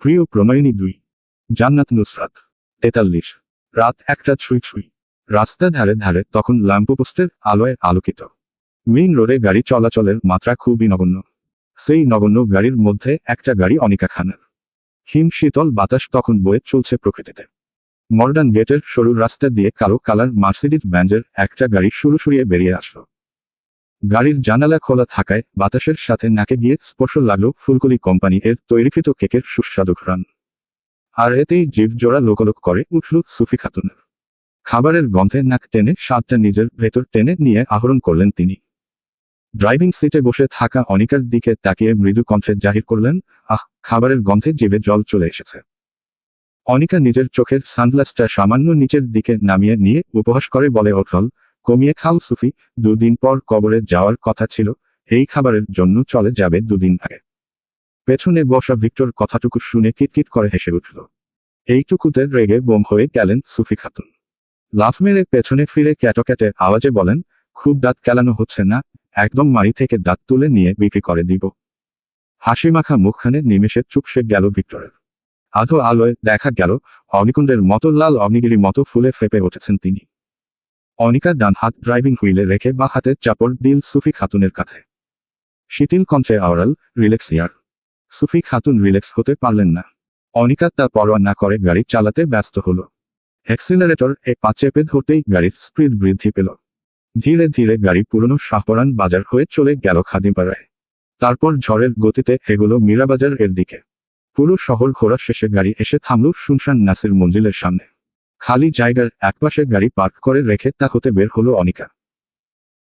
প্রিয় প্রণয়িনী 2। জান্নাত নুসরাত। 43। রাত 1টা ছুঁই ছুঁই। রাস্তা ধারে ধারে তখন ল্যাম্পপোস্টের আলোয় আলোকিত। মেইন রোডে গাড়ি চলাচলের মাত্রা খুবই নগণ্য। সেই নগণ্য গাড়ির মধ্যে একটা গাড়ি অনিকা খানের। হিম শীতল বাতাস তখন বয়ে চলছে প্রকৃতিতে। মডার্ন গেটের সরু রাস্তা দিয়ে কালো কালার মার্সিডিজ ব্যাঞ্জের একটা গাড়ি সুরসুরিয়ে বেরিয়ে আসলো। গাড়ির জানালা খোলা থাকায় বাতাসের সাথে নাকে গিয়ে স্পর্শ লাগলো ফুলকলি কোম্পানি এর তৈরিকৃত কেকের সুস্বাদু ঘ্রাণ। আর এতেই জিভ জোড়া লোকলোক করে উঠল সুফি খাতুনের। খাবারের গন্ধে নাক টেনে স্বাদটা নিজের ভেতর টেনে নিয়ে আহরণ করলেন তিনি। ড্রাইভিং সিটে বসে থাকা অনিকার দিকে তাকিয়ে মৃদু কণ্ঠে জাহির করলেন, আহ, খাবারের গন্ধে জিভে জল চলে এসেছে। অনিকা নিজের চোখের সানগ্লাসটা সামান্য নিচের দিকে নামিয়ে নিয়ে উপহাস করে বলে ওঠল, কমিয়ে খাও সুফি, 2 দিন পর কবরে যাওয়ার কথা ছিল, এই খাবারের জন্য চলে যাবে 2 দিন আগে। পেছনে বসা ভিক্টর কথাটুকু শুনে কিটকিট করে হেসে উঠল। এইটুকুতে রেগে বোম হয়ে গেলেন সুফি খাতুন। লাফ মেরে পেছনে ফিরে ক্যাটক্যাটে আওয়াজে বলেন, খুব দাঁত কেলানো হচ্ছে না, একদম মাড়ি থেকে দাঁত তুলে নিয়ে বিক্রি করে দিব। হাসিমাখা মুখখানে নিমেষে চুপসে গেল ভিক্টরের। আধো আলোয় দেখা গেল অগ্নিকুণ্ডের মতো লাল অগ্নিগিরি মতো ফুলে ফেপে উঠেছেন তিনি। অনিকা ডান হাত ড্রাইভিং হুইলে রেখে বা হাতে চাপড় দিল সুফি খাতুনের কাঁধে। শিথিল কণ্ঠে আওড়াল, রিল্যাক্স ইয়ার। সুফি খাতুন রিল্যাক্স হতে পারলেন না। অনিকা তা পরোয়া না করে গাড়ি চালাতে ব্যস্ত হল। অ্যাক্সিলারেটর পা চেপে ধরতেই গাড়ির স্পিড বৃদ্ধি পেল। ধীরে ধীরে গাড়ি পুরনো শাহপরান বাজার হয়ে চলে গেল খাদিমপাড়ায়। তারপর ঝড়ের গতিতে এগোলো মীরাবাজার এর দিকে। পুরো শহর ঘোরা শেষে গাড়ি এসে থামল শুনশান নাসির মঞ্জিলের সামনে। খালি জায়গার একপাশে গাড়ি পার্ক করে রেখে তা হতে বের হলো অনিকা।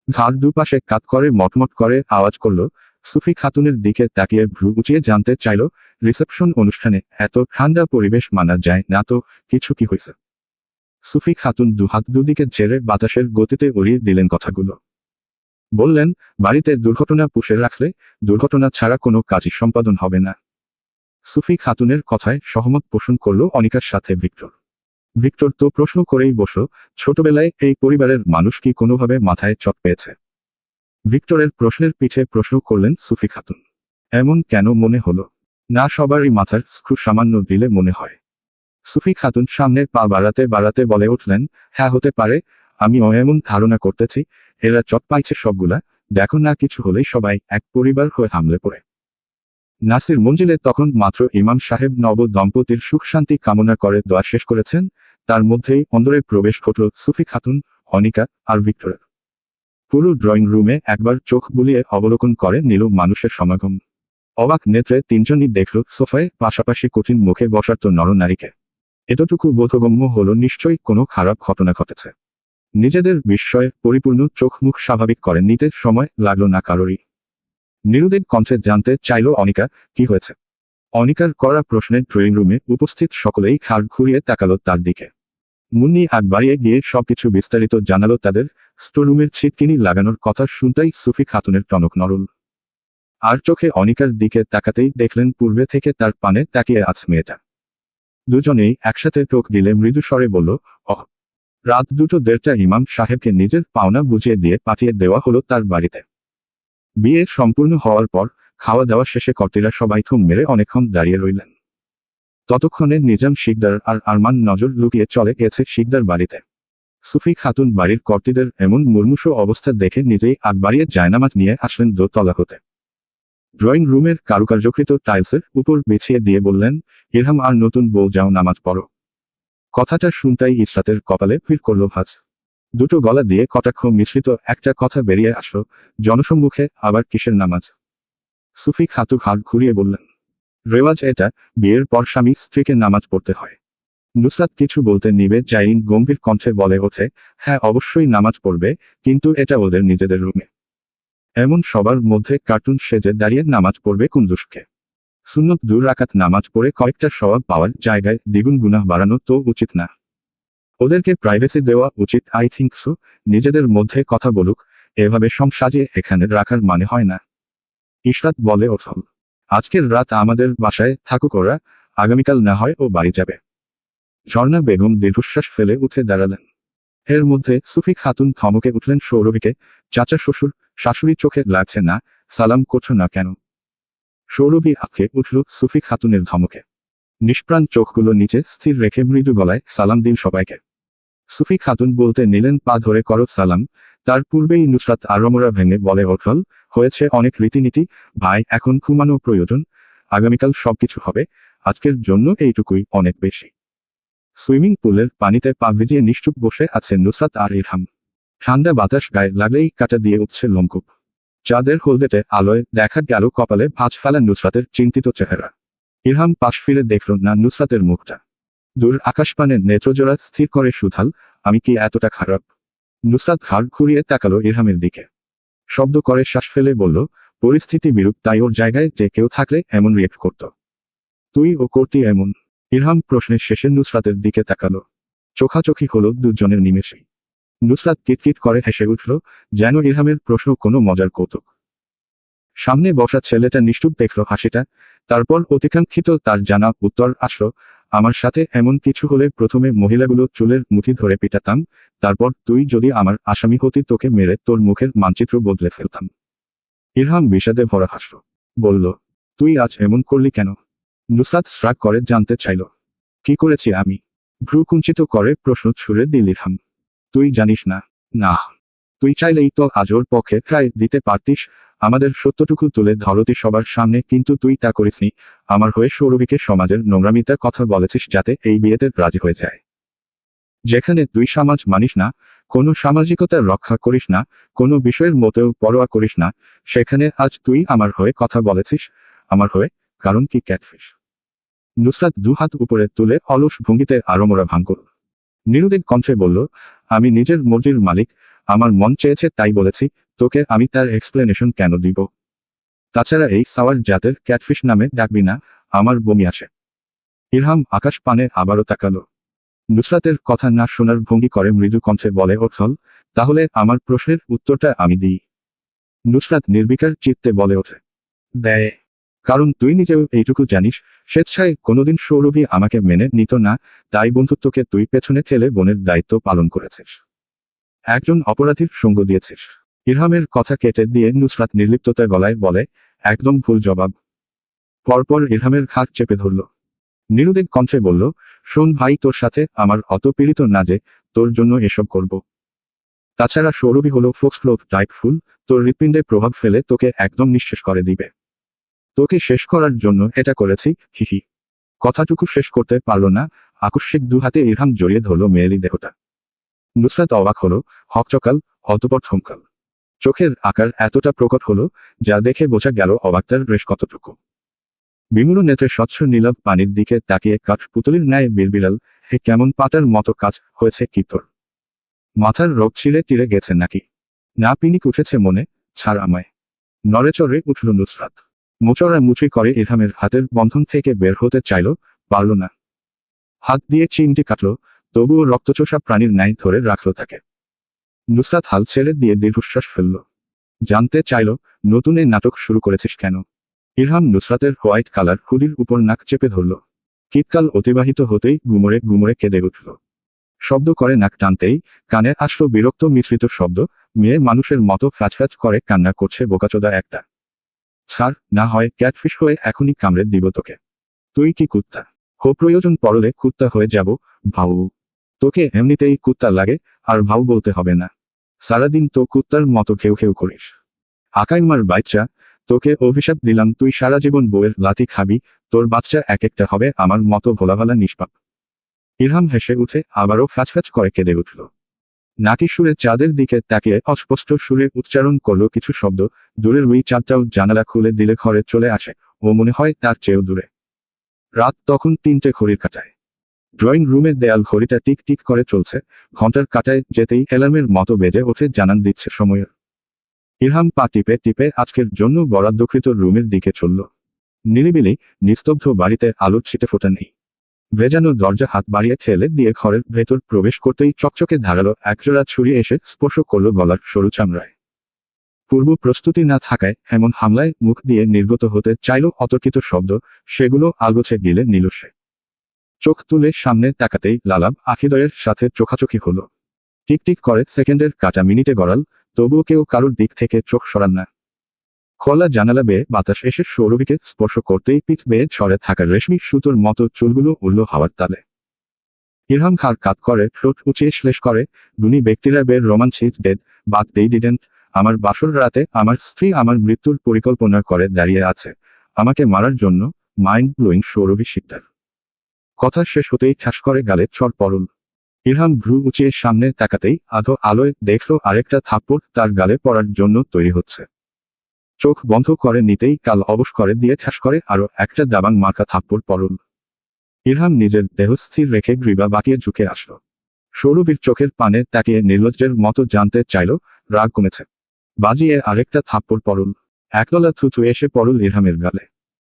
ঘাড় দুপাশে কাত করে মটমট করে আওয়াজ করল, সুফি খাতুনের দিকে তাকিয়ে ভ্রু উঁচিয়ে জানতে চাইল, রিসেপশন অনুষ্ঠানে এত ঠান্ডা পরিবেশ মানা যায় না তো, কিছু কি হয়েছে? সুফি খাতুন দুহাত দুদিকে ঝেড়ে বাতাসের গতিতে উড়িয়ে দিলেন কথাগুলো। বললেন, বাড়িতে দুর্ঘটনা পুষে রাখলে দুর্ঘটনা ছাড়া কোনো কাজই সম্পাদন হবে না। সুফি খাতুনের কথায় সহমত পোষণ করল অনিকার সাথে ভিক্টর। ভিক্টর তো প্রশ্ন করেই বসল, ছোটবেলায় এই পরিবারের মানুষ কি কোনোভাবে মাথায় চট পেয়েছে? ভিক্টরের প্রশ্নের পিঠে প্রশ্ন করলেন সুফি খাতুন। এমন কেন মনে হলো? না, সবারই মাথার স্ক্রু সামান্য দিলে মনে হয়। সুফি খাতুন সামনে পা বাড়াতে বাড়াতে বলে উঠলেন, হ্যাঁ হতে পারে, আমিও এমন ধারণা করতেছি, এরা চট পাইছে সবগুলা, দেখো না কিছু হলেই সবাই এক পরিবার হয়ে হামলে পড়ে। নাসির মঞ্জিলে তখন মাত্র ইমাম সাহেব নব দম্পতির সুখ শান্তি কামনা করে দোয়া শেষ করেছেন, তার মধ্যেই অন্দরে প্রবেশ ঘটল সুফি খাতুন, অনিকা আর ভিক্টরের। পুরো ড্রয়িং রুমে একবার চোখ বুলিয়ে অবলোকন করে নিল মানুষের সমাগম। অবাক নেত্রে তিনজনই দেখল সোফায় পাশাপাশি কঠিন মুখে বসার তো নরনারীকে। এতটুকু বোধগম্য হলো নিশ্চয়ই কোনো খারাপ ঘটনা ঘটেছে। নিজেদের বিস্ময়ে পরিপূর্ণ চোখ মুখ স্বাভাবিক করে নিতে সময় লাগলো না কারোরই। নিরুদ্বেগ কণ্ঠে জানতে চাইল অনিকা, কি হয়েছে? অনিকার করা প্রশ্নে ড্রয়িং রুমে উপস্থিত সকলেই ঘাড় ঘুরিয়ে তাকালো তার দিকে। মুন্নি আগ বাড়িয়ে গিয়ে সবকিছু বিস্তারিত জানালো তাদের। স্টোররুমের ছিটকিনি লাগানোর কথা শুনতেই সুফি খাতুনের টনক নড়ল। আর চোখে অনিকার দিকে তাকাতেই দেখলেন পূর্বে থেকে তার পানে তাকিয়ে আছে মেয়েটা। দুজনেই একসাথে টোক দিলে মৃদু স্বরে বলল, অহ। রাত 2:30 ইমাম সাহেবকে নিজের পাওনা বুঝিয়ে দিয়ে পাঠিয়ে দেওয়া হলো তার বাড়িতে। বিয়ে সম্পূর্ণ হওয়ার পর খাওয়া দাওয়া শেষে কর্তীরা সবাই থুম মেরে অনেকক্ষণ দাঁড়িয়ে রইলেন। ততক্ষণে নিজাম শিকদার আর আরমান নজর লুকিয়ে চলে গেছে শিকদার বাড়িতে। সুফি খাতুন বাড়ির কর্তীদের এমন মুর্মুষু অবস্থা দেখে নিজেই আগ বাড়িয়ে জায়নামাজ নিয়ে আসলেন দোতলা হতে। ড্রয়িং রুমের কারুকার্যকৃত টাইলসের উপর বিছিয়ে দিয়ে বললেন, ইরহাম আর নতুন বউ যাও নামাজ পড়ো। কথাটা শুনতেই ইসরাতের কপালে ভিড় করল ভাঁজ। দুটো গলা দিয়ে কটাক্ষ মিশ্রিত একটা কথা বেরিয়ে আসলো, জনসম্মুখে আবার কিসের নামাজ? সুফি খাতু হাত ঘুরিয়ে বললেন, রেওয়াজ এটা, বিয়ের পর স্বামী স্ত্রীকে নামাজ পড়তে হয়। নুসরাত কিছু বলতে নিবে জাইরিন গম্ভীর কণ্ঠে বলে ওঠে, হ্যাঁ অবশ্যই নামাজ পড়বে, কিন্তু এটা ওদের নিজেদের রুমে। এমন সবার মধ্যে কার্টুন সেজে দাঁড়িয়ে নামাজ পড়বে কোন দুষ্কে? সুন্নত 2 রাকাত নামাজ পড়ে কয়েকটা সওয়াব পাওয়ার জায়গায় দ্বিগুণ গুনাহ বাড়ানো তো উচিত না। ওদেরকে প্রাইভেসি দেওয়া উচিত, আই থিঙ্ক সো। নিজেদের মধ্যে কথা বলুক, এভাবে সং সাজিয়ে এখানে রাখার মানে হয় না। ইশরাত বলে ওঠল, আজকের রাত আমাদের বাসায় থাকুক ওরা, আগামীকাল না হয় ও বাড়ি যাবে। ঝর্ণা বেগম দীর্ঘশ্বাস ফেলে উঠে দাঁড়ালেন। এর মধ্যে সুফি খাতুন ধমকে উঠলেন সৌরভীকে, চাচা শ্বশুর, শাশুড়ি চোখে লাগছে না, সালাম করছো না কেন? সৌরভী আঁকে উঠল সুফি খাতুনের ধমকে। নিষ্প্রাণ চোখগুলো নিচে স্থির রেখে মৃদু গলায় সালাম দিল সবাইকে। সুফি খাতুন বলতে নিলেন, পা ধরে করো সালাম। তার পূর্বেই নুসরাত আড়মোড়া ভেঙে বলে ওঠল, হয়েছে অনেক রীতিনীতি ভাই, এখন ঘুমানো প্রয়োজন। আগামীকাল সবকিছু হবে, আজকের জন্য এইটুকুই অনেক বেশি। সুইমিং পুলের পানিতে পা ভিজিয়ে নিশ্চুপ বসে আছে নুসরাত আর ইরহাম। ঠান্ডা বাতাস গায়ে লাগলেই কাটা দিয়ে উঠছে লোমকূপ। চাঁদের হলদেটে আলোয় দেখা গেল কপালে ভাঁজ ফেলা নুসরাতের চিন্তিত চেহারা। ইরহাম পাশ ফিরে দেখল না নুসরাতের মুখটা। দূর আকাশপানে নেত্রজোড়া স্থির করে সুথাল, আমি কি এতটা খারাপ? নুসরাত ঘাড় ঘুরিয়ে তাকালো ইরহামের দিকে। শব্দ করে শ্বাস ফেলে বলল, পরিস্থিতি বিরূপ, তাই ওর জায়গায় যে কেউ থাকলে এমন রিয়েক্ট করত। তুই ও করতি এমন? ইরহাম প্রশ্নের শেষে নুসরাতের দিকে তাকালো। চোখাচোখি হলো দুজনের নিমেষেই। নুসরাত কিটকিট করে হেসে উঠল, যেন ইরহামের প্রশ্ন কোনো মজার কৌতুক। সামনে বসা ছেলেটা নিশ্চুপ দেখল হাসিটা, তারপর অতিকাঙ্ক্ষিত তার জানা উত্তর আসলো, আমার সাথে এমন কিছু হলে প্রথমে মহিলাগুলো চুলের মুঠি ধরে পিটাতাম, তারপর তুই যদি আমার আসামি হতি তোকে মেরে তোর মুখের মানচিত্র বদলে ফেলতাম। ইরহাম বিষাদে ভরা হাসল, বলল, তুই আজ এমন করলি কেন? নুসরাত শ্রাগ করে জানতে চাইল, কি করেছি আমি? ভ্রু কুঞ্চিত করে প্রশ্ন ছুড়ে দিল ইরহাম। তুই জানিস না? না। তুই চাইলেই তো আজ ওর পক্ষে ট্রাই দিতে পারতিস, আমাদের সত্যটুকু তুলে ধরতি সবার সামনে, কিন্তু তুই তা করিসনি। আমার হয়ে সৌরভীকে সমাজের নোংরামিতার কথা বলেছিস যাতে এই বিয়েতে রাজি হয়ে যায়। যেখানে তুই সমাজ মানিস না, কোনো সামাজিকতা রক্ষা করিস না, কোনো বিষয়ের মতেও পরোয়া করিস না, সেখানে আজ তুই আমার হয়ে কথা বলেছিস। আমার হয়ে? কারণ কি ক্যাটফিশ? নুসরাত দুহাত উপরে তুলে অলস ভঙ্গিতে আড়মোড়া ভাঙল। নিরুদ্বেগ কণ্ঠে বলল, আমি নিজের মর্জির মালিক, আমার মন চেয়েছে তাই বলেছি, তোকে আমি তার এক্সপ্লেনেশন কেন দিব? তাছাড়া এই সাওয়ার জাতের ক্যাটফিশ নামে ডাকবি না, আমার বমি আসে। ইরহাম আকাশ পানে আবারও তাকালো। নুসরাতের কথা না শোনার ভঙ্গি করে মৃদু কণ্ঠে বলে ওঠল, তাহলে আমার প্রশ্নের উত্তরটা আমি দিই। নুসরাত নির্বিকার চিত্তে বলে ওঠে, দেয়। কারণ তুই নিজেও এইটুকু জানিস, স্বেচ্ছায় কোনোদিন সৌরভী আমাকে মেনে নিত না, তাই বন্ধুত্বকে তুই পেছনে ঠেলে বোনের দায়িত্ব পালন করেছিস। একজন অপরাধীর সঙ্গ দিয়েছিস। ইরহামের কথা কেটে দিয়ে নুসরাত নির্লিপ্ততা গলায় বলে, একদম ভুল জবাব। পরপর ইরহামের ঘাড় চেপে ধরল। নিরুদ্বেগ কণ্ঠে বলল, শোন ভাই, তোর সাথে আমার অত পীড়িত না যে তোর জন্য এসব করব। তাছাড়া সৌরভী হলো ফোক্সগ্লোভ টাইপ ফুল, তোর হৃৎপিণ্ডে প্রভাব ফেলে তোকে একদম নিঃশেষ করে দিবে। তোকে শেষ করার জন্য এটা করেছি, হিহি। কথাটুকু শেষ করতে পারল না, আকস্মিক দুহাতে ইরহাম জড়িয়ে ধরল মেয়েলি দেহটা। নুসরাত অবাক হলো, হকচকাল, অতপর থমকাল। চোখের আকার এতটা প্রকট হলো, যা দেখে বোঝা গেল অবাকতার রেশ কতটুকু। বিমূঢ় নেত্রে স্বচ্ছ নীলাভ পানির দিকে তাকিয়ে কাঠ পুতুলির ন্যায় বিড়বিড়াল, হে কেমন পাটার মতো কাজ হয়েছে কি তোর? মাথার রোগ ছিঁড়ে টিড়ে গেছে নাকি? না পিনিক উঠেছে মনে, ছাড় আমায়। নড়েচড়ে উঠল নুসরাত। মোচড়া মুচি করে ইরহামের হাতের বন্ধন থেকে বের হতে চাইল, পারল না। হাত দিয়ে চিমটি কাটল, তবুও রক্তচোষা প্রাণীর ন্যায় ধরে রাখল তাকে। নুসরাত হাল ছেড়ে দিয়ে দীর্ঘশ্বাস ফেলল। জানতে চাইল, নতুন এই নাটক শুরু করেছিস কেন? ইরহাম নুসরাতের হোয়াইট কালার হুডির উপর নাক চেপে ধরল। শীতকাল অতিবাহিত হতেই গুমরে গুমরে কেঁদে উঠল। শব্দ করে নাক টানতেই কানে আসলো বিরক্ত মিশ্রিত শব্দ, মেয়ে মানুষের মতো ফ্যাচফ্যাচ করে কান্না করছে বোকাচোদা একটা। ছাড়, না হয় ক্যাটফিশ হয়ে এখনই কামড়ে দিব তোকে। তুই কি কুত্তা? হো প্রয়োজন পড়লে কুত্তা হয়ে যাব, ভাউ। তোকে এমনিতেই কুত্তা লাগে, আর ভাউ বলতে হবে না। সারাদিন তো কুত্তার মতো ঘেউ ঘেউ করিস। আকাইমার বাচ্চা, তোকে অভিশাপ দিলাম, তুই সারা জীবন বউয়ের লাথি খাবি, তোর বাচ্চা এক একটা হবে আমার মতো ভোলাভালা নিষ্পাপ। ইরহাম হেসে উঠে আবারও ফ্যাচফ্যাচ করে কেঁদে উঠল। নাকি সুরে চাঁদের দিকে তাকিয়ে অস্পষ্ট সুরে উচ্চারণ করল কিছু শব্দ, দূরের ওই চাঁদটাও জানালা খুলে দিলে ঘরে চলে আসে, ও মনে হয় তার চেয়েও দূরে। রাত তখন 3টে ঘড়ির কাঁটায়। ড্রয়িং রুমের দেয়াল ঘড়িটা টিক টিক করে চলছে, ঘন্টার কাঁটায় যেতেই অ্যালার্মের মতো বেজে ওঠে, জানান দিচ্ছে সময়ের। ইরহাম পা টিপে টিপে আজকের জন্য বরাদ্দকৃত রুমের দিকে চলল। নিরিবিলি, নিস্তব্ধ বাড়িতে আলোর ছিটে ফোটা নেই। ভেজানো দরজা হাত বাড়িয়ে ঠেলে দিয়ে ঘরের ভেতর প্রবেশ করতেই চকচকে ধারালো একজোড়া ছুরি এসে স্পর্শ করল গলার সরু চামড়ায়। পূর্ব প্রস্তুতি না থাকায় এমন হামলায় মুখ দিয়ে নির্গত হতে চাইল অতর্কিত শব্দ, সেগুলো আলগোছে গিলে নিল সে। চোখ তুলে সামনে তাকাতেই লালাব আখিদয়ের সাথে চোখাচোখি হলো। টিকটিক করে সেকেন্ডের কাটা মিনিটে গড়াল, তবুও কেউ কারোর দিক থেকে চোখ সরান না। খোলা জানালা বেয়ে বাতাস এসে সৌরভীকে স্পর্শ করতেই পিঠ বেয়ে ঝরে থাকা রেশমি সুতোর মতো চুলগুলো উড়ল হাওয়ার তালে। ইরহাম খাড় কাত করে ঠোঁট উঁচিয়ে শ্লেষ করে, গুণী ব্যক্তিরা বের romance is dead, but they didn't. আমার বাসর রাতে আমার স্ত্রী আমার মৃত্যুর পরিকল্পনা করে দাঁড়িয়ে আছে, আমাকে মারার জন্য। Mind blowing Saurabhi Sikdar. কথা শেষ হতেই ঠাস করে গালে চড় পড়ল। ইরহাম ভ্রু উঁচিয়ে সামনে তাকাতেই আধো আলোয় দেখল আরেকটা থাপ্পড় তার গালে পড়ার জন্য তৈরি হচ্ছে। চোখ বন্ধ করে নিতেই কাল অবশ করে দিয়ে ঠাস করে আরো একটা দাবাং মার্কা থাপ্পড় পড়ল। ইরহাম নিজের দেহ স্থির রেখে গ্রীবা বাঁকিয়ে ঝুঁকে আসল। সৌরভীর চোখের পানে তাকিয়ে নির্লজ্জের মতো জানতে চাইল, রাগ কমেছে? বাজিয়ে আরেকটা থাপ্পড় পড়ল। একতলা থুথু এসে পড়ল ইরহামের গালে।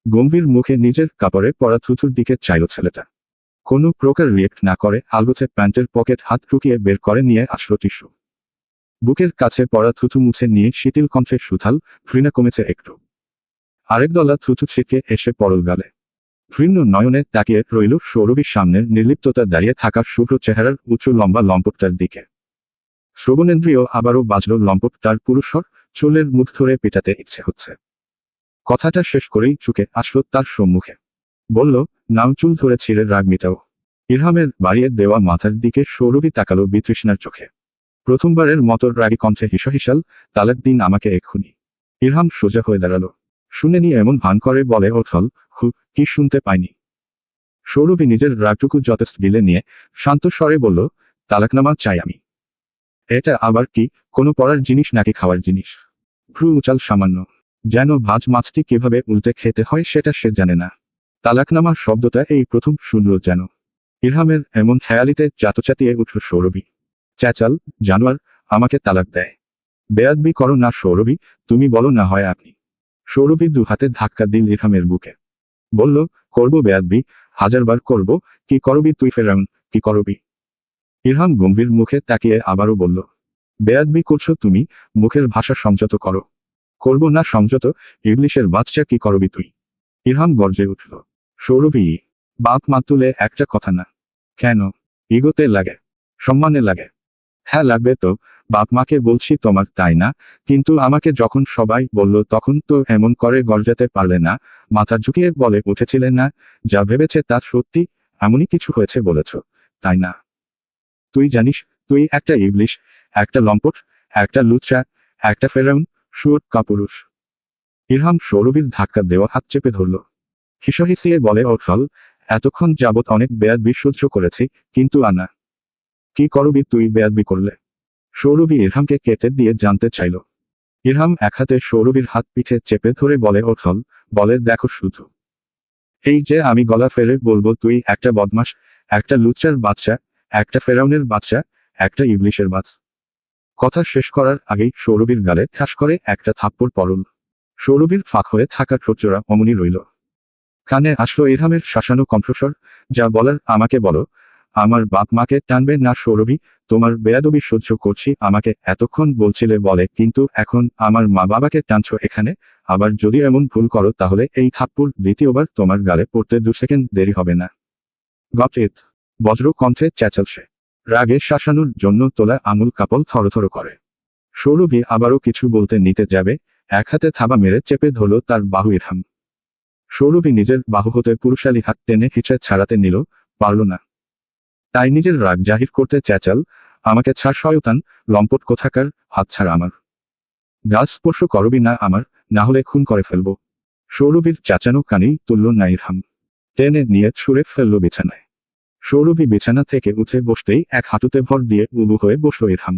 গম্ভীর মুখে নিজের কাপড়ে পরা থুথুর দিকে চাইল ছেলেটা। কোনো প্রকার রিয়েক্ট না করে আলগোছে প্যান্টের পকেট হাত ঢুকিয়ে বের করে নিয়ে আসলো টিস্যু। বুকের কাছে পড়া থুথু মুছে নিয়ে শিথিল কণ্ঠে সুথাল, ঘৃণা কমেছে একটু। আরেক দলা থুথু ছিটকে এসে পড়ল গালে। ঘৃণ্য নয়নে তাকিয়ে রইল সৌরভীর সামনের নির্লিপ্ততা দাঁড়িয়ে থাকা শুভ্র চেহারার উঁচু লম্বা লম্পটটার দিকে। শ্রবণেন্দ্রিয় আবারও বাজল লম্পটটার পুরুষর, চুলের মুঠ ধরে পেটাতে ইচ্ছে হচ্ছে। কথাটা শেষ করেই চুকে আসলো তার সম্মুখে। বলল, নাও চুল ধরে ছিঁড়ে রাগ মিটাও। ইরহামের বাড়িয়ে দেওয়া মাথার দিকে সৌরভী তাকালো বিতৃষ্ণার চোখে। প্রথমবারের মতো রাগী কণ্ঠে হিসাল, তালাক দিন আমাকে এক্ষুনি। ইরহাম সোজা হয়ে দাঁড়ালো। শুনেনি এমন ভান করে বলে ওঠল, কি শুনতে পাইনি? সৌরভী নিজের রাগটুকু যথেষ্ট গিলে নিয়ে শান্ত স্বরে বলল, তালাকনামা চাই আমি। এটা আবার কি, কোনো পড়ার জিনিস নাকি খাওয়ার জিনিস? ভ্রু উচাল সামান্য, যেন ভাজ মাছটি কিভাবে উল্টে খেতে হয় সেটা সে জানে না। তালাকনামা শব্দটা এই প্রথম শুনল যেন। ইরহামের এমন খেয়ালিতে চাতচাতিয়ে উঠল সৌরভী। চেঁচাল, জানোয়ার, আমাকে তালাক দেয়। বেয়াদবি করো না সৌরভী, তুমি বলো না হয় আপনি। সৌরভী দু হাতে ধাক্কা দিল ইরহামের বুকে। বলল, করব বেয়াদবি, হাজারবার করব। কি করবি তুই ফেরাউন, কি করবি? ইরহাম গম্ভীর মুখে তাকিয়ে আবারও বলল, বেয়াদবি করছো তুমি, মুখের ভাষা সংযত করো। করব না সংযত, ইবলিশের বাচ্চা, কি করবি তুই? ইরহাম গর্জে উঠল। সৌরভী, বাপ মা তুলে একটা কথা না। কেন? ইগোতে লাগে? সম্মানে লাগে? হ্যাঁ লাগবে তো, বাপ মাকে বলছি তোমার, তাই না? কিন্তু আমাকে যখন সবাই বলল তখন তো এমন করে গর্জাতে পারলে না, মাথা ঝুঁকিয়ে বলে উঠেছিলে না, যা ভেবেছে তা সত্যি, এমনই কিছু হয়েছে বলেছ, তাই না? তুই জানিস, তুই একটা ইবলিশ, একটা লম্পট, একটা লুচ্চা, একটা ফেরাউন, শুয়োর কাপুরুষ। ইরহাম সৌরভীর ধাক্কা দেওয়া হাত চেপে ধরল। হিসহিসিয়ে বলে ওঠল, এতক্ষণ যাবৎ অনেক বেয়াদবি সহ্য করেছি, কিন্তু আনা। কি করবি তুই বেয়াদবি করলে? সৌরভী ইরহামকে কেটে দিয়ে জানতে চাইল। ইরহাম এক হাতে সৌরভীর হাত পিঠে চেপে ধরে বলে ওঠল, বলে দেখো শুধু। এই যে আমি গলা ফেলে বলবো তুই একটা বদমাশ, একটা লুচ্চার বাচ্চা, একটা ফেরাউনের বাচ্চা, একটা ইবলিশের বাচ্চা। কথা শেষ করার আগেই সৌরভীর গালে ঠাস করে একটা থাপ্পড় পড়ল। সৌরভীর ফাঁক হয়ে থাকা ঠোঁটজোড়া অমনি রইল। কানে আসলো ইরহামের শাসানো কণ্ঠস্বর, যা বলার আমাকে বলো। আমার বাপ মাকে টানবে না সৌরভী, তোমার বেয়াদবি সহ্য করছি, আমাকে এতক্ষণ বলছিলে বলে, কিন্তু এখন আমার মা বাবাকে টানছো এখানে। আবার যদি এমন ভুল করো তাহলে এই থাপ্পড় দ্বিতীয়বার তোমার গালে পড়তে 2 সেকেন্ড দেরি হবে না। Got it? বজ্র কণ্ঠে চেঁচাল সে। রাগে শাসানোর জন্য তোলা আঙুল কাপল থরথর করে। সৌরভী আবারও কিছু বলতে নিতে যাবে, এক হাতে থাবা মেরে চেপে ধরল তার বাহু ইরহাম। সৌরভী নিজের বাহু হতে পুরুষালী হাত টেনে হিচড়ে ছাড়াতে নিল, পারল না। তাই নিজের রাগ জাহির করতে চেঁচাল, আমাকে ছাড় শয়তান, লম্পট কোথাকার, হাত ছাড় আমার। গাল স্পর্শ করবি না আমার, না হলে খুন করে ফেলব। সৌরভীর চেঁচানো কানেই তুলল না ইরহাম। টেনে নিয়ে ছুঁড়ে ফেলল বিছানায়। সৌরভী বিছানা থেকে উঠে বসতেই এক হাঁটুতে ভর দিয়ে উবু হয়ে বসল ইরহাম।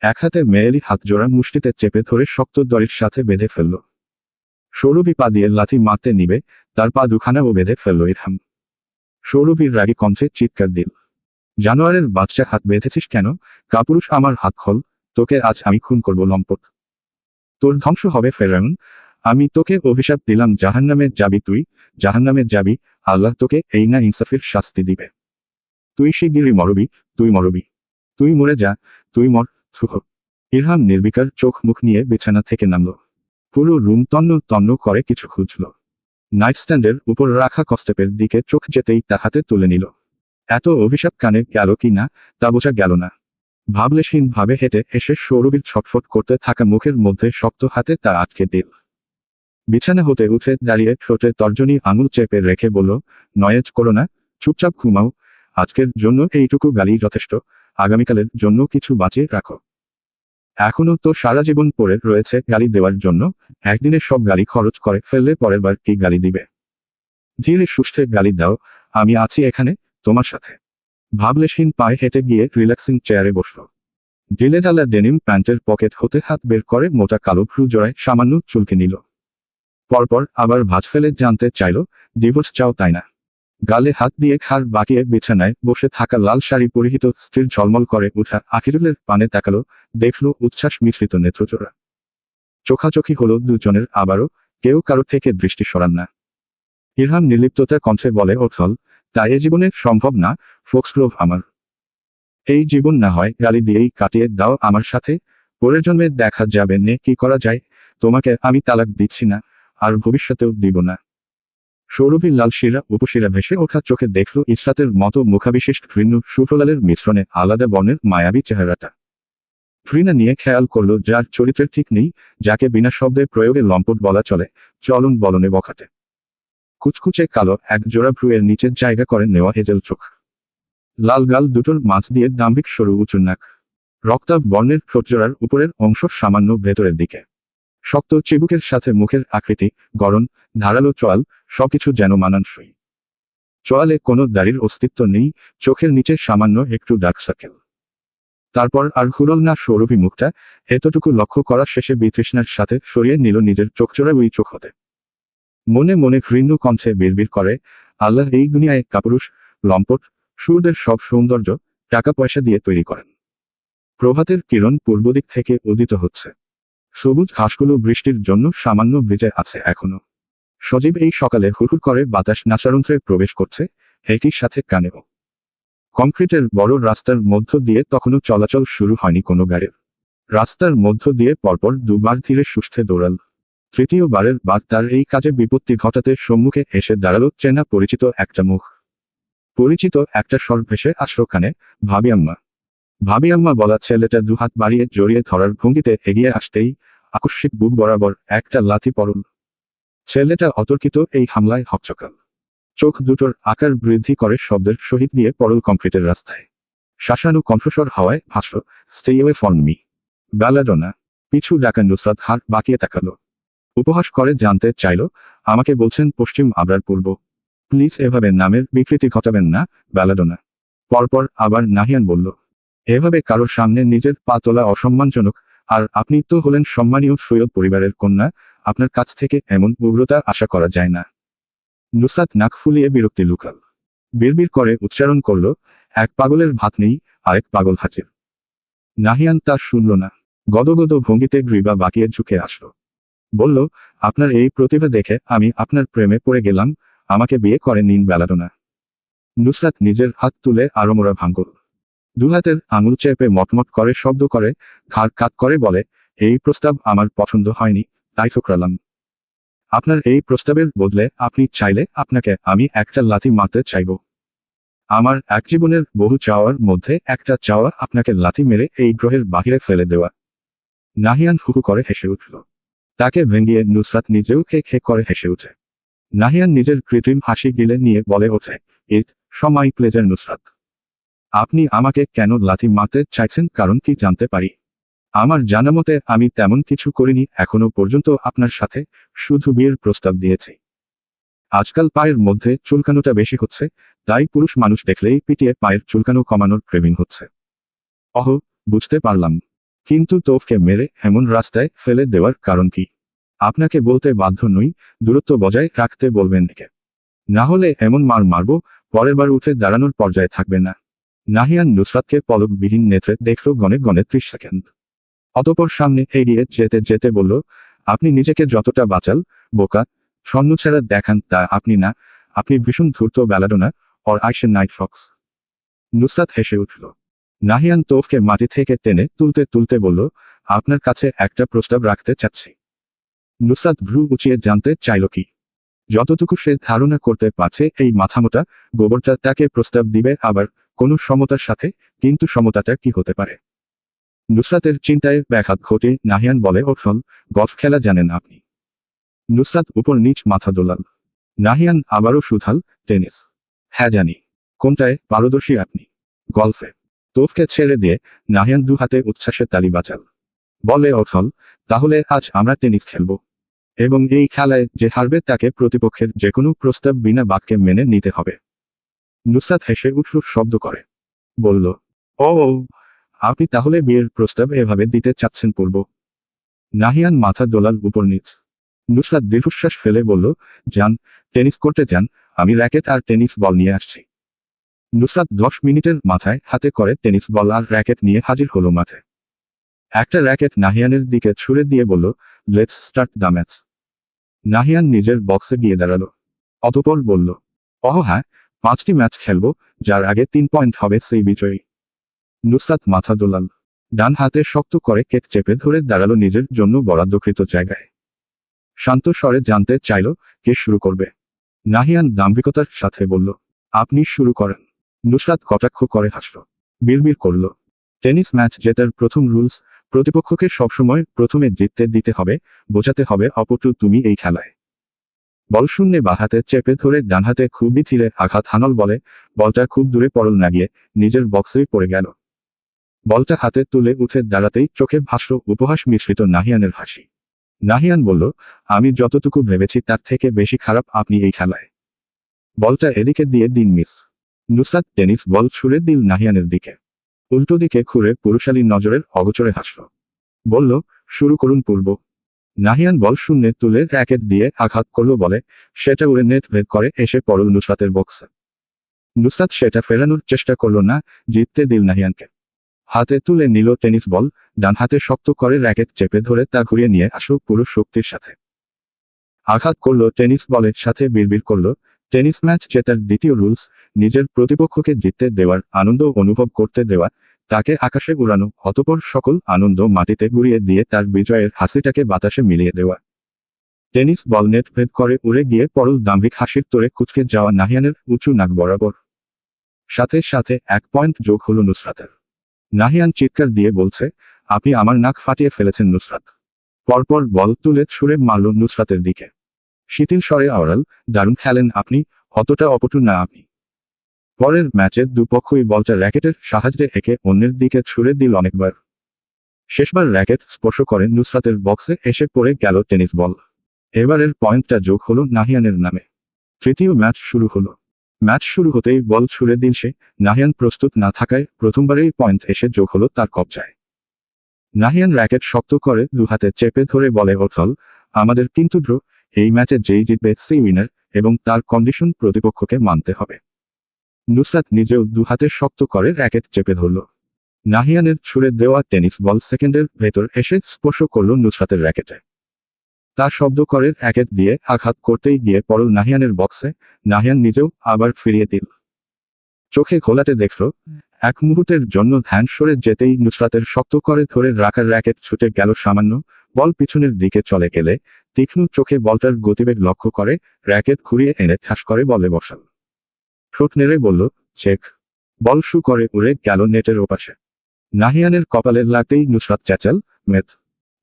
এক হাতে মেয়েলি হাত জোড়া মুষ্টিতে চেপে ধরে শক্ত দড়ির সাথে বেঁধে ফেলল। সৌরভী পা দিয়ে লাথি মারতে নিবে, তার পা দুখানাও বেঁধে ফেলল ইরহাম। সৌরভীর রাগী কণ্ঠে চিৎকার দিল, জানোয়ারের বাচ্চা, হাত বেঁধেছিস কেন? কাপুরুষ, আমার হাত খোল, তোকে আজ আমি খুন করব লম্পট। তোর ধ্বংস হবে ফেরাউন, আমি তোকে অভিশাপ দিলাম, জাহান্নামে যাবি তুই, জাহান্নামে যাবি, আল্লাহ তোকে এই না ইনসাফের শাস্তি দিবে। তুই শিগগিরই মরবি, তুই মরবি, তুই মরে যা, তুই মর, থুহ। ইরহাম নির্বিকার চোখ মুখ নিয়ে বিছানা থেকে নামল। পুরো রুম তন্ন তন্ন করে কিছু খুঁজল। নাইটস্ট্যান্ডের উপর রাখা কস্টেপের দিকে চোখ যেতেই তা হাতে তুলে নিল। এত অভিশাপ কানে গেল কি না তা বোঝা গেল না। ভাবলেশহীনভাবে হেঁটে এসে সৌরভীর ছটফট করতে থাকা মুখের মধ্যে শক্ত হাতে তা আটকে দিল। বিছানা হতে উঠে দাঁড়িয়ে ঠোঁটে তর্জনী আঙুল চেপে রেখে বলল, নয়েজ করো না, চুপচাপ ঘুমাও। আজকের জন্য এইটুকু গালি যথেষ্ট, আগামীকালের জন্য কিছু বাঁচিয়ে রাখো। এখনো তো সারা জীবন পড়ে রয়েছে গালি দেওয়ার জন্য, একদিনে সব গালি খরচ করে ফেললে পরের বার কি গালি দিবে? ধীরে সুস্থে গালি দাও, আমি আছি এখানে তোমার সাথে। ভাবলেশহীন পায়ে হেঁটে গিয়ে রিল্যাক্সিং চেয়ারে বসল। ঢিলেঢালা ডেনিম প্যান্টের পকেট হতে হাত বের করে মোটা কালো ভ্রু জোড়ায় সামান্য চুলকে নিল। পরপর আবার ভাঁজ ফেলে জানতে চাইল, ডিভোর্স চাও তাই না? গালে হাত দিয়ে ঘাড় বাঁকিয়ে বিছানায় বসে থাকা লাল শাড়ি পরিহিত স্ত্রীর ঝলমল করে উঠা আখিরুলের পানে তাকালো, দেখল উচ্ছ্বাস মিশ্রিত নেত্রচোরা। চোখাচোখি হলো দুজনের আবারও, কেউ কারো থেকে দৃষ্টি সরান না। ইরহাম নির্লিপ্ততার কণ্ঠে বলে ওঠল, তা এ জীবনে সম্ভব না ফোক্সলোভ আমার। এই জীবন না হয় গালি দিয়েই কাটিয়ে দাও আমার সাথে, পরের জন্মে দেখা যাবে নে কি করা যায়। তোমাকে আমি তালাক দিচ্ছি না, আর ভবিষ্যতেও দিব না। সৌরভীর লাল শিরা উপশিরা ভেসে ওঠা চোখে দেখল ইসরাতের মতো মুখাবিশিষ্ট ঘৃণ্য সুফলালের মিশ্রণে আলাদা বর্ণের মায়াবী চেহারাটা। ঘৃণা নিয়ে খেয়াল করল যার চরিত্রের ঠিক নেই, যাকে বিনা শব্দে প্রয়োগে লম্পট বলা চলে, চলন বলনে বখাটে। কুচকুচে কালো এক জোড়া ভ্রুয়ের নিচে জায়গা করে নেওয়া হেজেল চোখ, লাল গাল দুটোর মাছ দিয়ে দাম্ভিক সরু উঁচু নাক, রক্তাভ বর্ণের ঠোঁটজোড়ার উপরের অংশ সামান্য ভেতরের দিকে, শক্ত চিবুকের সাথে মুখের আকৃতি, গড়ন, ধারালো চোয়াল, সবকিছু যেন মানানসই। চোয়ালে কোনো দাড়ির অস্তিত্ব নেই, চোখের নিচে সামান্য একটু ডার্ক সার্কেল। তারপর আর ঘুরল না সৌরভী মুখটা, এতটুকু লক্ষ্য করা শেষে বিতৃষ্ণার সাথে সরিয়ে নিল নিজের চোখজোড়া ওই চোখ হতে। মনে মনে ঘৃণ্য কণ্ঠে বিড়বিড় করে, আল্লাহ এই দুনিয়ায় কাপুরুষ, লম্পট, সুরদের সব সৌন্দর্য টাকা পয়সা দিয়ে তৈরি করেন। প্রভাতের কিরণ পূর্ব দিক থেকে উদিত হচ্ছে। সবুজ ঘাসগুলো বৃষ্টির জন্য সামান্য ভিজে আছে এখনো। সজীব এই সকালে হুড়হুড় করে বাতাস নাসারন্ধ্রে প্রবেশ করছে, একই সাথে কানেও। কংক্রিটের বড় রাস্তার মধ্য দিয়ে তখনও চলাচল শুরু হয়নি কোনো গাড়ির। রাস্তার মধ্য দিয়ে পরপর দুবার ধীরে সুস্থে দৌড়াল। তৃতীয়বারের বার তার এই কাজে বিপত্তি ঘটাতে সম্মুখে এসে দাঁড়ালো চেনা পরিচিত একটা মুখ। পরিচিত একটা স্বর ভেসে আসলো কানে, ভাবিয়াম্মা। ভাবিয়াম্মা বলা ছেলেটা দুহাত বাড়িয়ে জড়িয়ে ধরার ভঙ্গিতে এগিয়ে আসতেই আকস্মিক বুক বরাবর একটা লাথি পড়ল। ছেলেটা অতর্কিত এই হামলায় হকচকাল। চোখ দুটোর আকার বৃদ্ধি করে শব্দের সহিত গিয়ে পড়ল কংক্রিটের রাস্তায়। শাসানু কণ্ঠস্বর হাওয়ায় ভাসল, stay away from me. Belladonna. পিছু ডাকা নুসরাত হাত বাঁকিয়ে তাকালো। উপহাস করে জানতে চাইল, আমাকে বলছেন পশ্চিম আবরার পূর্ব? প্লিজ এভাবে নামের বিকৃতি ঘটাবেন না, বেলাডোনা। পরপর আবার নাহিয়ান বলল, এভাবে কারোর সামনে নিজের পা তোলা অসম্মানজনক, আর আপনি তো হলেন সম্মানীয় সৈয়দ পরিবারের কন্যা, আপনার কাছ থেকে এমন উগ্রতা আশা করা যায় না। নুসরাত নাক ফুলিয়ে বিরক্তি লুকাল। বিড়বিড় করে উচ্চারণ করল, এক পাগলের ভাত নেই, আরেক পাগল হাজির। নাহিয়ান তা শুনল না। গদগদ ভঙ্গিতে গ্রীবা বাঁকিয়ে ঝুঁকে আসলো। বলল, আপনার এই প্রতিভা দেখে আমি আপনার প্রেমে পড়ে গেলাম, আমাকে বিয়ে করে নিন বেলাডোনা। নুসরাত নিজের হাত তুলে আড়মোড়া ভাঙল। দুহাতের আঙুল চেপে মটমট করে শব্দ করে, ঘাড় কাত করে বলে, এই প্রস্তাব আমার পছন্দ হয়নি, তাই ঠোকরালাম। আপনার এই প্রস্তাবের বদলে আপনি চাইলে আপনাকে আমি একটা লাথি মারতে চাইব। আমার এক জীবনের বহু চাওয়ার মধ্যে একটা চাওয়া আপনাকে লাথি মেরে এই গ্রহের বাহিরে ফেলে দেওয়া। নাহিয়ান হুহু করে হেসে উঠল। তাকে ভেঙ্গিয়ে নুসরাত নিজেও খে খে করে হেসে উঠে। নাহিয়ান নিজের কৃত্রিম হাসি গিলে নিয়ে বলে ওঠে, ইট সময় প্লেজার নুসরাত। আপনি আমাকে কেন লাথি মারতে চাইছেন কারণ কি জানতে পারি? আমার জানামতে আমি তেমন কিছু করিনি এখনো পর্যন্ত আপনার সাথে, শুধু বিয়ের প্রস্তাব দিয়েছি। আজকাল পায়ের মধ্যে চুলকানোটা বেশি হচ্ছে, তাই পুরুষ মানুষ দেখলেই পিটিয়ে পায়ের চুলকানো কমানোর ক্রেভিং হচ্ছে। অহ, বুঝতে পারলাম। কিন্তু তোফকে মেরে এমন রাস্তায় ফেলে দেওয়ার কারণ কি? আপনাকে বলতে বাধ্য নই, দূরত্ব বজায় রাখতে বলবেন একে। না হলে এমন মার মারব, পরের বার উঠে দাঁড়ানোর পর্যায়ে থাকবে না। নাহিয়ান নুসরাতকে পলকবিহীন নেত্রে দেখল গনে গনে 30 সেকেন্ড। অতপর সামনে এগিয়ে যেতে যেতে বলল, আপনি নিজেকে যতটা বাচাল, বোকা, ছন্নছাড়া দেখান তা আপনি না, আপনি ভীষণ ধূর্ত বেলাডোনা, অর আইসেন নাইট ফক্স। নুসরাত হেসে উঠল। নাহিয়ান তোফকে মাটি থেকে টেনে তুলতে তুলতে বলল, আপনার কাছে একটা প্রস্তাব রাখতে চাচ্ছি। নুসরাত ভ্রু উঁচিয়ে জানতে চাইল কি? যতটুকু সে ধারণা করতে পারছে এই মাথামোটা গোবরটা তাকে প্রস্তাব দিবে আবার কোনো সমতার সাথে, কিন্তু সমতাটা কি হতে পারে? নুসরাতের চিন্তায় ব্যাঘাত ঘটে নাহিয়ান বলে ওঠল, গলফ খেলা জানেন আপনি? নুসরাত উপর নিচ মাথা দোলাল। নাহিয়ান আবারও সুথাল, টেনিস। হ্যাঁ জানি। কোনটায় পারদর্শী আপনি? গলফে। তোফকে ছেড়ে দিয়ে নাহিয়ান দু হাতে উচ্ছ্বাসে তালি বাজাল। বলে ওঠল, তাহলে আজ আমরা টেনিস খেলব। এবং এই খেলায় যে হারবে তাকে প্রতিপক্ষের যেকোনো প্রস্তাব বিনা বাক্যে মেনে নিতে হবে। নুসরাত হেসে উঠল শব্দ করে। বলল, ও, আপনি তাহলে বিয়ের প্রস্তাব এভাবে দিতে চাচ্ছেন পূর্ব? নাহিয়ান মাথা দোলাল উপর নিচ। নুসরাত দীর্ঘশ্বাস ফেলে বলল, যান, টেনিস করতে যান, আমি র্যাকেট আর টেনিস বল নিয়ে আসছি। নুসরাত 10 মিনিটের মাথায় হাতে করে টেনিস বল আর র্যাকেট নিয়ে হাজির হলো মাঠে। একটা র্যাকেট নাহিয়ানের দিকে ছুড়ে দিয়ে বলল, let's start the match. Nahiyan নিজের বক্সে গিয়ে দাঁড়ালো। অতঃপর বলল, হ্যাঁ, 5টি ম্যাচ খেলবো, যার আগে 3 পয়েন্ট হবে সেই বিজয়ী। নুসরাত মাথা দোলাল। ডান হাতে শক্ত করে কেক চেপে ধরে দাঁড়ালো নিজের জন্য বরাদ্দকৃত জায়গায়। শান্ত স্বরে জানতে চাইল, কে শুরু করবে? নাহিয়ান দাম্ভিকতার সাথে বলল, আপনি শুরু করেন। নুসরাত কটাক্ষ করে হাসল। বিড়বিড় করল, টেনিস ম্যাচ জেতার প্রথম রুলস, প্রতিপক্ষকে সবসময় প্রথমে জিততে দিতে হবে, বোঝাতে হবে অপটু তুমি এই খেলায়। বল শূন্যে বা হাতে চেপে ধরে ডান হাতে খুবই ধীরে আঘাত হানল বলে বলটা খুব দূরে পড়ল না গিয়ে নিজের বক্সেই পড়ে গেল। বলটা হাতে তুলে উঠে দাঁড়াতেই চোখে ভাসল উপহাস মিশ্রিত নাহিয়ানের হাসি। নাহিয়ান বলল, আমি যতটুকু ভেবেছি তার থেকে বেশি খারাপ আপনি এই খেলায়। বলটা এদিকে দিয়ে দিন মিস। নুসরাত টেনিস বল ছুড়ে দিল নাহিয়ানের দিকে। উল্টো দিকে ঘুরে পুরুষালী নজরের অগোচরে হাসল। বলল, শুরু করুন পূর্ব। নাহিয়ান বল শূন্যে তুলে র্যাকেট দিয়ে আঘাত করল বলে সেটা উড়ে নেট ভেদ করে এসে পড়ল নুসরাতের বক্সে। নুসরাত সেটা ফেরানোর চেষ্টা করল না, জিততে দিল নাহিয়ানকে। হাতে তুলে নিল টেনিস বল, ডান হাতে শক্ত করে র্যাকেট চেপে ধরে তা ঘুরিয়ে নিয়ে আসো পুরো শক্তির সাথে। আঘাত করল টেনিস বলের সাথে বিড়বিড় করল, টেনিস ম্যাচ জেতার দ্বিতীয় রুলস, নিজের প্রতিপক্ষকে জিততে দেওয়ার আনন্দ অনুভব করতে দেওয়া, তাকে আকাশে উড়ানো, অতঃপর সকল আনন্দ মাটিতে গুড়িয়ে দিয়ে তার বিজয়ের হাসিটাকে বাতাসে মিলিয়ে দেওয়া। টেনিস বল নেট ভেদ করে উড়ে গিয়ে পরল দাম্ভিক হাসির তোরে কুচকে যাওয়া নাহিয়ানের উঁচু নাক বরাবর। সাথে সাথে 1 পয়েন্ট যোগ হলো নুসরাতের। নাহিয়ান চিৎকার দিয়ে বলছে, আপনি আমার নাক ফাটিয়ে ফেলেছেন নুসরাত। পরপর বল তুলে ছুঁড়ে মারল নুসরাতের দিকে। শিথিল স্বরে আওড়াল, দারুণ খেলেন আপনি, অতটা অপটু না আপনি। পরের ম্যাচে দুপক্ষই বলটা র্যাকেটের সাহায্যে একে অন্যের দিকে ছুড়ে দিল অনেকবার। শেষবার র্যাকেট স্পর্শ করে নুসরাতের বক্সে এসে পড়ে গেল টেনিস বল। এবারের পয়েন্টটা যোগ হলো নাহিয়ানের নামে। তৃতীয় ম্যাচ শুরু হলো। ম্যাচ শুরু হতেই বল ছুড়ে দিল সে, নাহিয়ান প্রস্তুত না থাকায় প্রথমবারেই পয়েন্ট এসে যোগ হলো তার কবজায়। নাহিয়ান র্যাকেট শক্ত করে দু হাতে চেপে ধরে বলে ওঠল, আমাদের কিন্তু ড্র, এই ম্যাচে যেই জিতবে সেই উইনার, এবং তার কন্ডিশন প্রতিপক্ষকে মানতে হবে। নুসরাত নিজেও দু হাতে শক্ত করে র্যাকেট চেপে ধরল। নাহিয়ানের ছুড়ে দেওয়া টেনিস বল সেকেন্ডের ভেতর এসে স্পর্শ করল নুসরাতের র্যাকেটে। তা শব্দ করে র্যাকেট দিয়ে আঘাত করতেই গিয়ে পড়ল নাহিয়ানের বক্সে, নাহিয়ান নিজেও আবার ফিরিয়ে দিল। চোখে ঘোলাটে দেখল, এক মুহূর্তের জন্য ধ্যান সরে যেতেই নুসরাতের শক্ত করে ধরে রাখার র্যাকেট ছুটে গেল সামান্য, বল পিছনের দিকে চলে গেলে তীক্ষ্ণ চোখে বলটার গতিবেগ লক্ষ্য করে র্যাকেট ঘুরিয়ে এনে ঠাস করে বলে বসাল। ঠোঁট নেড়ে বলল, চেক। বল শু করে উড়ে গেল নেটের ওপাশে। নাহিয়ানের কপালে লাগতেই নুসরাত চেঁচাল, মেদ।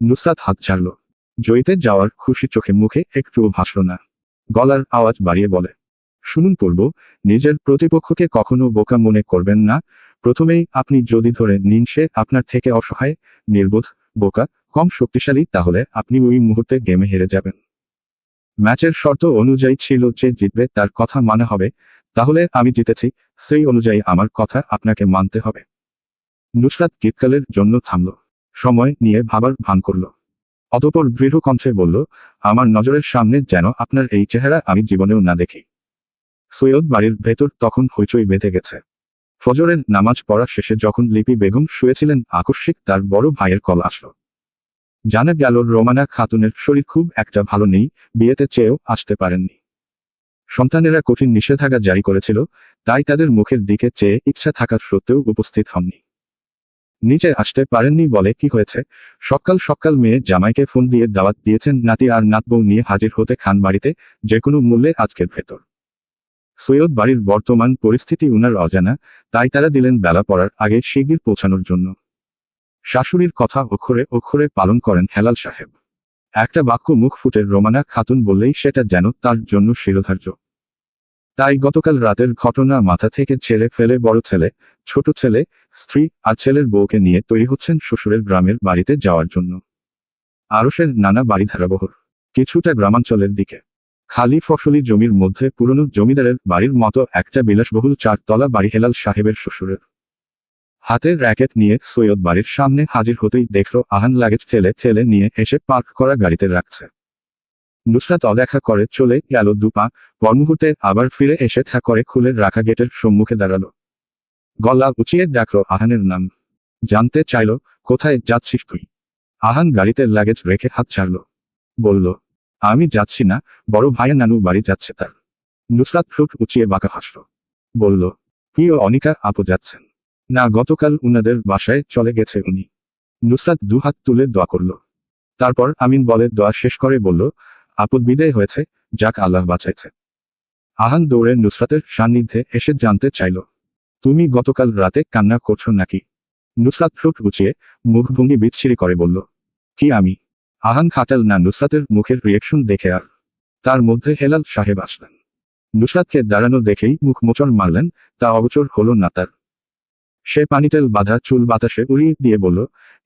নুসরাত হাত ছাড়ল। জয়ীতে যাওয়ার খুশি চোখে মুখে একটুও ভাসল না। গলার আওয়াজ বাড়িয়ে বলে, শুনুন পূর্ব, নিজের প্রতিপক্ষকে কখনো বোকা মনে করবেন না। প্রথমেই আপনি যদি ধরে নিন সে আপনার থেকে অসহায়, নির্বোধ, বোকা, কম শক্তিশালী, তাহলে আপনি ওই মুহূর্তে গেমে হেরে যাবেন। ম্যাচের শর্ত অনুযায়ী ছিল যে জিতবে তার কথা মানা হবে, তাহলে আমি জিতেছি, সেই অনুযায়ী আমার কথা আপনাকে মানতে হবে। নুসরাত গীতকালের জন্য থামল, সময় নিয়ে ভাবার ভান করল। অতঃপর দৃঢ় কণ্ঠে বলল, আমার নজরের সামনে যেন আপনার এই চেহারা আমি জীবনেও না দেখি। সৈয়দ বাড়ির ভেতর তখন হইচই বেঁধে গেছে। ফজরের নামাজ পড়া শেষে যখন লিপি বেগম শুয়েছিলেন আকস্মিক তার বড় ভাইয়ের কল আসলো। জানা গেল রোমানা খাতুনের শরীর খুব একটা ভালো নেই, বিয়েতে চেয়েও আসতে পারেননি। সন্তানেরা কঠিন নিষেধাজ্ঞা জারি করেছিল, তাই তাদের মুখের দিকে চেয়ে ইচ্ছা থাকা সত্ত্বেও উপস্থিত হননি। নিচে আসতে পারেননি বলে কি হয়েছে, সকাল সকাল মেয়ে জামাইকে ফোন দিয়ে দাওয়াত দিয়েছেন নাতি আর নাতবউ নিয়ে হাজির হতে খান বাড়িতে, যে কোনো মূল্যে আজকের ভেতর। সৈয়দ বাড়ির বর্তমান পরিস্থিতি উনার অজানা, তাই তারা দিলেন বেলা পড়ার আগে শিগগির পৌঁছানোর জন্য। শাশুড়ির কথা অক্ষরে অক্ষরে পালন করেন হেলাল সাহেব। একটা বাক্য মুখ ফুটে রোমানা খাতুন বললেই সেটা যেন তার জন্য শিরোধার্য। তাই গতকাল রাতের ঘটনা মাথা থেকে ছেড়ে ফেলে বড় ছেলে, ছোট ছেলে, স্ত্রী আর ছেলের বউকে নিয়ে তৈরি হচ্ছেন শ্বশুরের গ্রামের বাড়িতে যাওয়ার জন্য। আরশের নানা বাড়ি ধারাবহর কিছুটা গ্রামাঞ্চলের দিকে। খালি ফসলি জমির মধ্যে পুরনো জমিদারের বাড়ির মতো একটা বিলাসবহুল 4 তলা বাড়ি হেলাল সাহেবের শ্বশুরের। হাতের র্যাকেট নিয়ে সৈয়দ বাড়ির সামনে হাজির হতেই দেখল আহান লাগেজ ঠেলে ঠেলে নিয়ে এসে পার্ক করা গাড়িতে রাখছে। নুসরাত অদেখা করে চলে গেল দুপা, পরমুহূর্তে আবার ফিরে এসে ঠা করে খুলে রাখা গেটের সম্মুখে দাঁড়ালো। গলা উঁচিয়ে ডাকল আহানের নাম। জানতে চাইল, কোথায় যাচ্ছিস তুই? আহান গাড়িতে লাগেজ রেখে হাত ছাড়ল। বলল, আমি যাচ্ছি না, বড় ভাইয়া নানু বাড়ি যাচ্ছে তার। নুসরাত ঠোঁট উঁচিয়ে বাঁকা হাসল। বলল, প্রিয় অনিকা আপু যাচ্ছেন? না, গতকাল উনাদের বাসায় চলে গেছে উনি। নুসরাত দুহাত তুলে দোয়া করল। তারপর আমিন বলে দোয়া শেষ করে বলল, আপদ বিদায় হয়েছে, যাক আল্লাহ বাঁচাইছে। আহান দৌড়ে নুসরাতের সান্নিধ্যে এসে জানতে চাইল, তুমি গতকাল রাতে কান্না করছো নাকি? নুসরাত ঠোঁট উঁচিয়ে মুখভঙ্গি বিচ্ছিরি করে বলল, কি আমি? আহান খাটাল না নুসরাতের মুখের রিয়েকশন দেখে আর। তার মধ্যে হেলাল সাহেব আসলেন। নুসরাতকে দাঁড়ানো দেখেই মুখ মোচড় মারলেন, তা অগোচর হলো না তার। সে পানিতেল বাঁধা চুল বাতাসে উড়িয়ে দিয়ে বলল,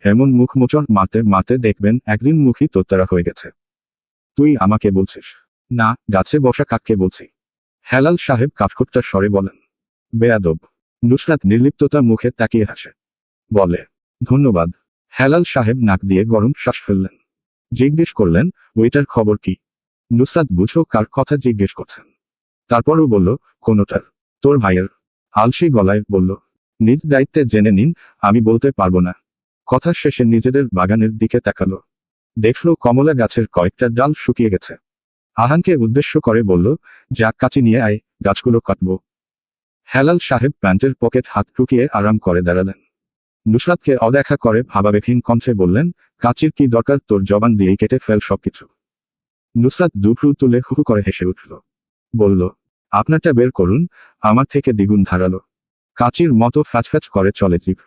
এমন মুখ মোচড় মারতে মারতে দেখবেন একদিন মুখই তোত্তারা হয়ে গেছে। তুই আমাকে বলছিস? না, গাছে বসা কাককে বলছি। হেলাল সাহেব কাঠখোট্টা স্বরে বলেন। বেয়াদব। নুসরাত নির্লিপ্ততা মুখে তাকিয়ে হাসে। বলে, ধন্যবাদ। হেলাল সাহেব নাক দিয়ে গরম শ্বাস ফেললেন। জিজ্ঞেস করলেন, ওইটার খবর কি? নুসরাত বুঝো কার কথা জিজ্ঞেস করছেন। তারপরও বলল, কোনোটার। তোর ভাইয়ের। আলসি গলায় বলল, নিজ দায়িত্বে জেনে নিন, আমি বলতে পারবো না। কথা শেষে নিজেদের বাগানের দিকে তাকালো। দেখল কমলা গাছের কয়েকটা ডাল শুকিয়ে গেছে। আহানকে উদ্দেশ্য করে বলল, যা কাঁচি নিয়ে আয়, গাছগুলো কাটব। হেলাল সাহেব প্যান্টের পকেট হাত ঢুকিয়ে আরাম করে দাঁড়ালেন। নুসরাতকে অদেখা করে ভাবাবেহীন কণ্ঠে বললেন, কাঁচির কি দরকার, তোর জবান দিয়েই কেটে ফেল সবকিছু। নুসরাত দুভ্রু তুলে হু হু করে হেসে উঠল। বলল, আপনারটা বের করুন, আমার থেকে দ্বিগুণ ধারালো। কাঁচির মতো ফ্যাচফ্যাচ করে চলে জিভ।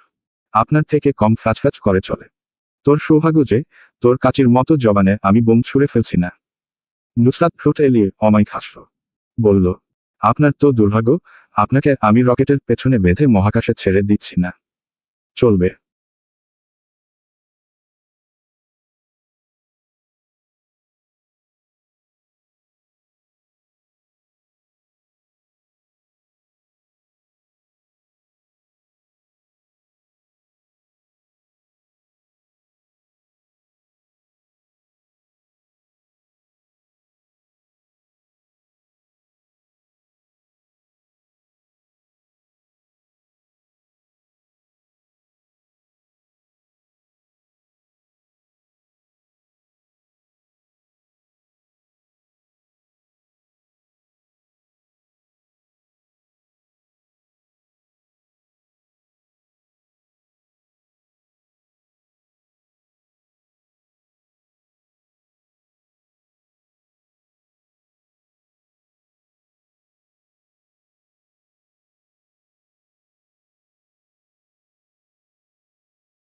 আপনার থেকে কম ফ্যাচফ্যাচ করে চলে। তোর সৌভাগ্য যে, তোর কাঁচির মতো জবানে আমি বোম ছুঁড়ে ফেলছি না। নুসরাত ঠোঁট এলিয়ে অমায়িক হাসল। বলল, আপনার তো দুর্ভাগ্য, আপনাকে আমি রকেটের পেছনে বেঁধে মহাকাশে ছেড়ে দিচ্ছি না। চলবে।